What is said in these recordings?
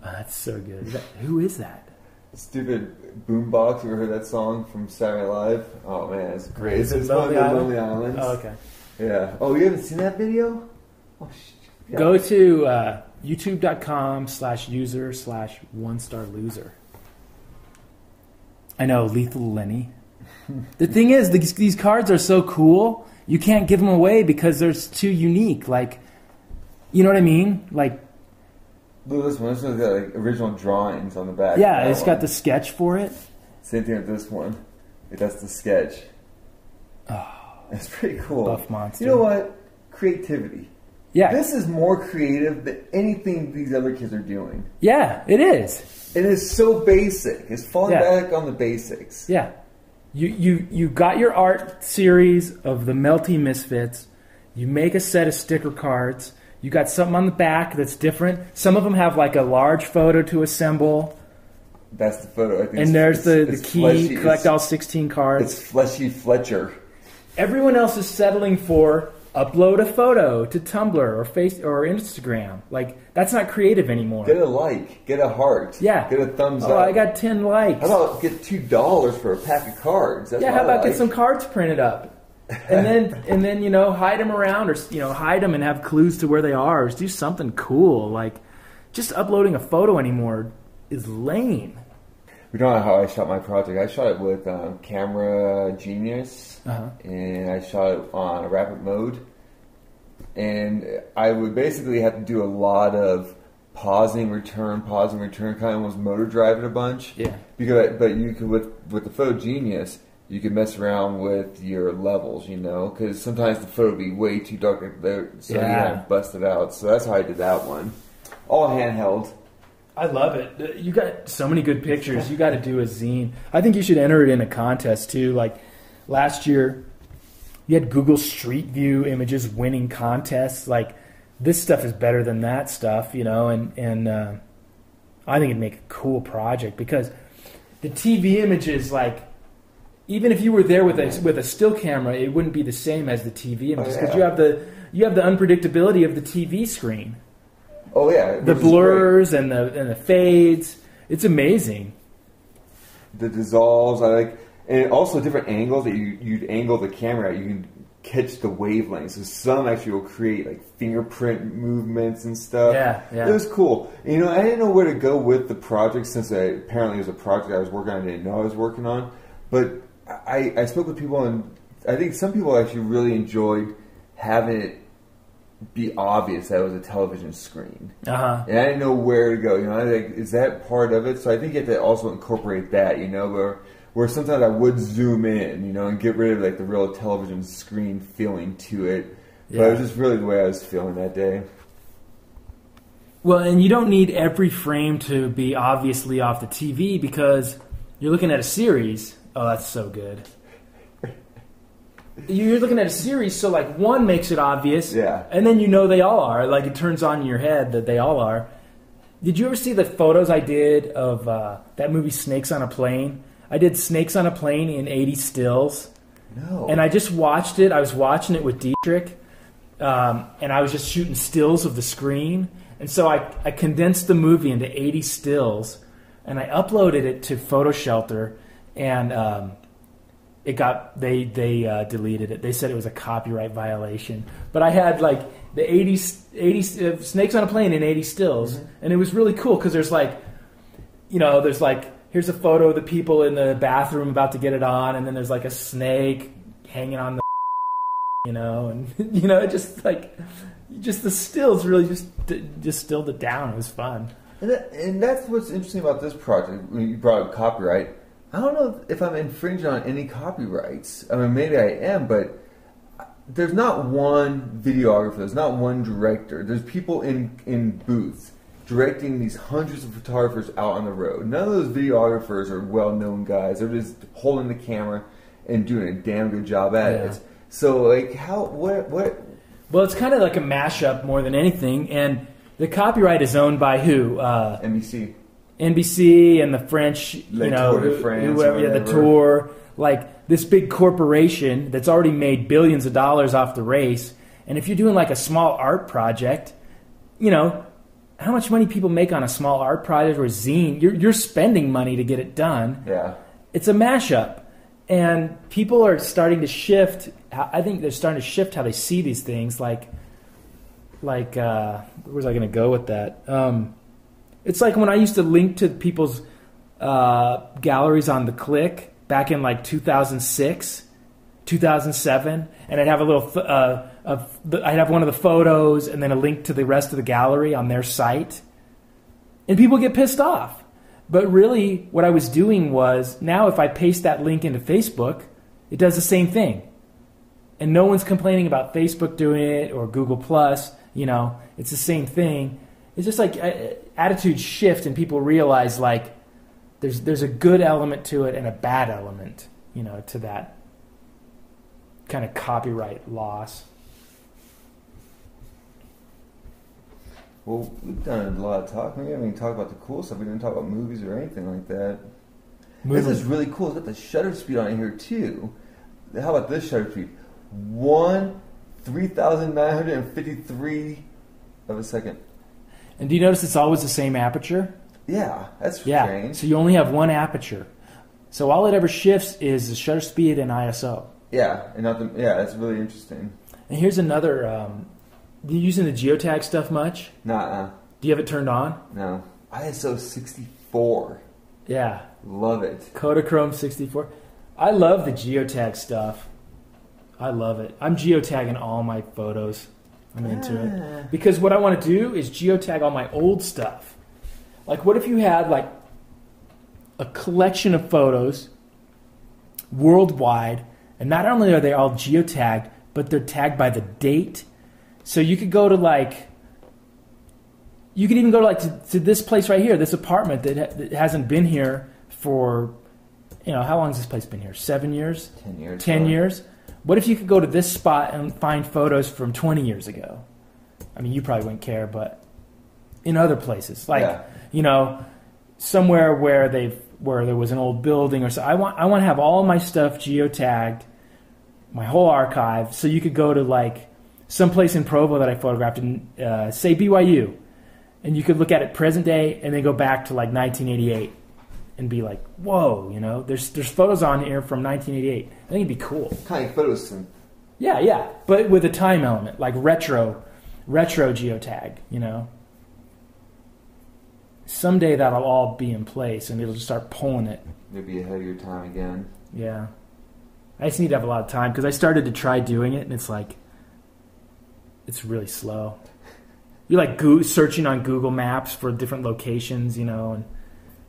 Oh, that's so good. Who is that? Stupid Boombox. You ever heard that song from Saturday Night Live? Oh man, it's great. Is it it's Lonely one of the Island? Lonely Islands. Oh, okay. Yeah. Oh, you haven't seen that video? Oh, yeah. Go to youtube.com/user/one-star-loser. I know, Lethal Lenny. The thing is, these cards are so cool, you can't give them away because they're too unique. Like, you know what I mean? Like, Look at this one. This one's got like original drawings on the back. yeah, it's got the sketch for it. Same thing with this one. Like, that's the sketch. Oh, That's pretty cool. Buff Monster. You know what? Creativity. Yeah. This is more creative than anything these other kids are doing. Yeah, it is. It is so basic. It's falling back on the basics. Yeah. You got your art series of the Melty Misfits. You make a set of sticker cards. You got something on the back that's different. Some of them have like a large photo to assemble. That's the photo. I think And there's the key, fleshy. collect all 16 cards. It's Fleshy Fletcher. Everyone else is settling for upload a photo to Tumblr or Instagram. Like, that's not creative anymore. Get a like. Get a heart. Yeah. Get a thumbs up. Oh, I got 10 likes. How about get $2 for a pack of cards? That's Yeah, what how about I get like. some cards printed up? And then hide them around, or hide them and have clues to where they are, or do something cool. Like, just uploading a photo anymore is lame. We don't know how I shot my project. I shot it with Camera Genius, and I shot it on a rapid mode. And I would basically have to do a lot of pausing, return, kind of almost motor drive it a bunch. Yeah. But you could with the Photo Genius, you could mess around with your levels, because sometimes the photo would be way too dark, so you had to bust it out. So that's how I did that one. All handheld. I love it. You got so many good pictures. You got to do a zine. I think you should enter it in a contest too. Like last year, you had Google Street View images winning contests. Like, this stuff is better than that stuff, and I think it'd make a cool project because the TV images, like, even if you were there with a still camera, it wouldn't be the same as the TV images because you have the unpredictability of the TV screen. Oh yeah, The blurs and the fades. It's amazing. The dissolves, I like, and also different angles that you'd angle the camera at. You can catch the wavelengths. So some actually will create like fingerprint movements and stuff. Yeah. It was cool. I didn't know where to go with the project since apparently it was a project I was working on. I didn't know I was working on, but I spoke with people, and I think some people actually really enjoyed having it be obvious that it was a television screen. And I didn't know where to go. Is that part of it? So I think you have to also incorporate that, where sometimes I would zoom in, and get rid of like the real television screen feeling to it. But it was just really the way I was feeling that day. Well, and you don't need every frame to be obviously off the TV because you're looking at a series. Oh, that's so good. You're looking at a series, so like one makes it obvious, and then they all are. Like, it turns on in your head that they all are. Did you ever see the photos I did of that movie Snakes on a Plane? I did Snakes on a Plane in 80 stills. No. And I just watched it. I was watching it with Dietrich, and I was just shooting stills of the screen. And so I condensed the movie into 80 stills, and I uploaded it to PhotoShelter, and they deleted it. They said it was a copyright violation. But I had like the 80 Snakes on a Plane in 80 stills, and it was really cool because there's like, here's a photo of the people in the bathroom about to get it on, and then there's like a snake hanging on the, and just the stills really just stilled it down. It was fun. And that's what's interesting about this project. When you brought up copyright, I don't know if I'm infringing on any copyrights. I mean, maybe I am, but there's not one videographer, there's not one director. There's people in booths directing these hundreds of photographers out on the road. None of those videographers are well-known guys. They're just holding the camera and doing a damn good job at it. So, like, what? Well, it's kind of like a mashup more than anything, and the copyright is owned by who? NBC and the French, Tour de France, whoever, the tour, like this big corporation that's already made billions of dollars off the race. And if you're doing like a small art project, how much money people make on a small art project or a zine. You're spending money to get it done. Yeah. It's a mashup. And people are starting to shift. I think they're starting to shift how they see these things. Like where was I going to go with that? It's like when I used to link to people's galleries on the Click back in like 2006, 2007, and I'd have a little, I'd have one of the photos and then a link to the rest of the gallery on their site, and people get pissed off. But really, what I was doing was, now if I paste that link into Facebook, it does the same thing. And no one's complaining about Facebook doing it or Google+. It's the same thing. It's just like attitudes shift and people realize like there's a good element to it and a bad element, to that kind of copyright loss. Well, we've done a lot of talking. We haven't even talked about the cool stuff. We didn't talk about movies or anything like that. This is really cool. It's got the shutter speed on here, too. How about this shutter speed? 3,953 of a second. And do you notice it's always the same aperture? Yeah, that's strange. So you only have one aperture. So all it ever shifts is the shutter speed and ISO. Yeah, that's really interesting. And here's another... you using the geotag stuff much? Nuh-uh. Do you have it turned on? No. ISO 64. Yeah. Love it. Kodachrome 64. I love the geotag stuff. I love it. I'm geotagging all my photos. I'm into it. Because what I want to do is geotag all my old stuff. Like, what if you had, like, a collection of photos worldwide, and not only are they all geotagged, but they're tagged by the date. So you could go to you could even go to this place right here, this apartment that hasn't been here for, how long has this place been here? 7 years? 10 years. 10 years? What if you could go to this spot and find photos from 20 years ago? I mean, you probably wouldn't care, but in other places, somewhere where there was an old building or so. I want to have all my stuff geotagged, my whole archive, so you could go to someplace in Provo that I photographed in, say BYU, and you could look at it present day and then go back to 1988 and be like, whoa, there's photos on here from 1988. I think it'd be cool. Kind of photos. Yeah, but with a time element, like retro geotag, Someday that'll all be in place and it'll just start pulling it. You'll be ahead of your time again. Yeah. I just need to have a lot of time because I started to try doing it and it's really slow. You're searching on Google Maps for different locations, and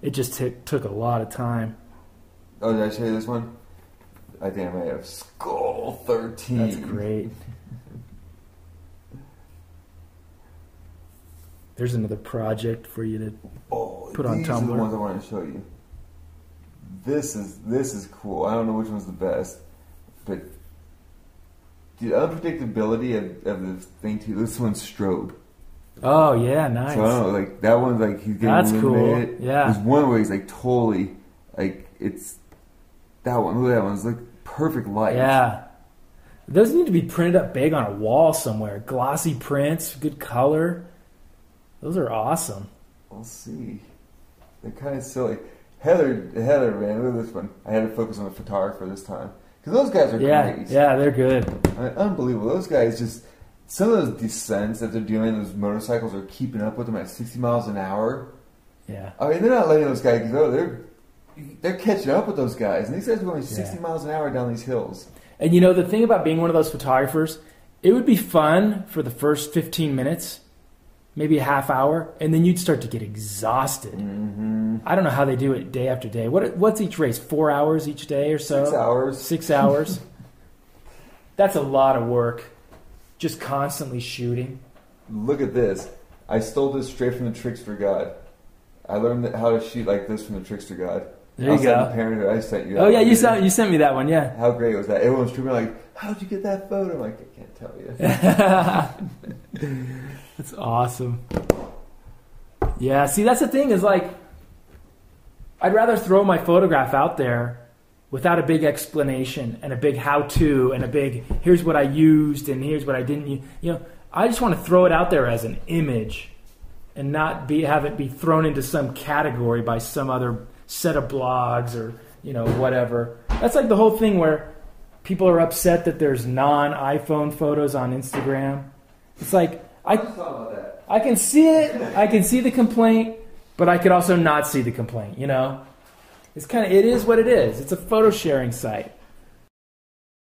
it just took a lot of time. Oh, did I show you this one? I think I might have Skull 13. That's great. There's another project for you to put on Tumblr. These are the ones I want to show you. This is cool. I don't know which one's the best, but the unpredictability of the thing too. This one's strobe. Oh yeah, nice. So I don't know, that one's he's getting That's illuminated. Cool. Yeah. There's one where he's totally it's that one. Look at that one. It's perfect light. Yeah. Those need to be printed up big on a wall somewhere. Glossy prints, good color. Those are awesome. We'll see. They're kind of silly. Heather, man, look at this one. I had to focus on the photographer this time. Because those guys are great. Yeah, they're good. Unbelievable. Those guys just... Some of those descents that they're doing, those motorcycles are keeping up with them at 60 miles an hour. Yeah. I mean, they're not letting those guys go. They're catching up with those guys. And these guys are going 60 miles an hour down these hills. And the thing about being one of those photographers, it would be fun for the first 15 minutes, maybe a half hour, and then you'd start to get exhausted. Mm-hmm. I don't know how they do it day after day. What's each race? 4 hours each day or so? 6 hours. 6 hours. That's a lot of work. Just constantly shooting. Look at this. I stole this straight from the Trickster God. I learned how to shoot like this from the Trickster God. There you go. Parenthood. I sent you. Oh yeah, you sent me that one. Yeah. How great was that? Everyone's streaming like, "How'd you get that photo?" I'm like, I can't tell you. That's awesome. Yeah. See, that's the thing is I'd rather throw my photograph out there without a big explanation and a big how-to and a big here's what I used and here's what I didn't use. I just want to throw it out there as an image and not have it be thrown into some category by some other set of blogs or whatever. That's like the whole thing where people are upset that there's non-iPhone photos on Instagram. It's like I can see it, I can see the complaint, but I could also not see the complaint. It is what it is. It's a photo sharing site.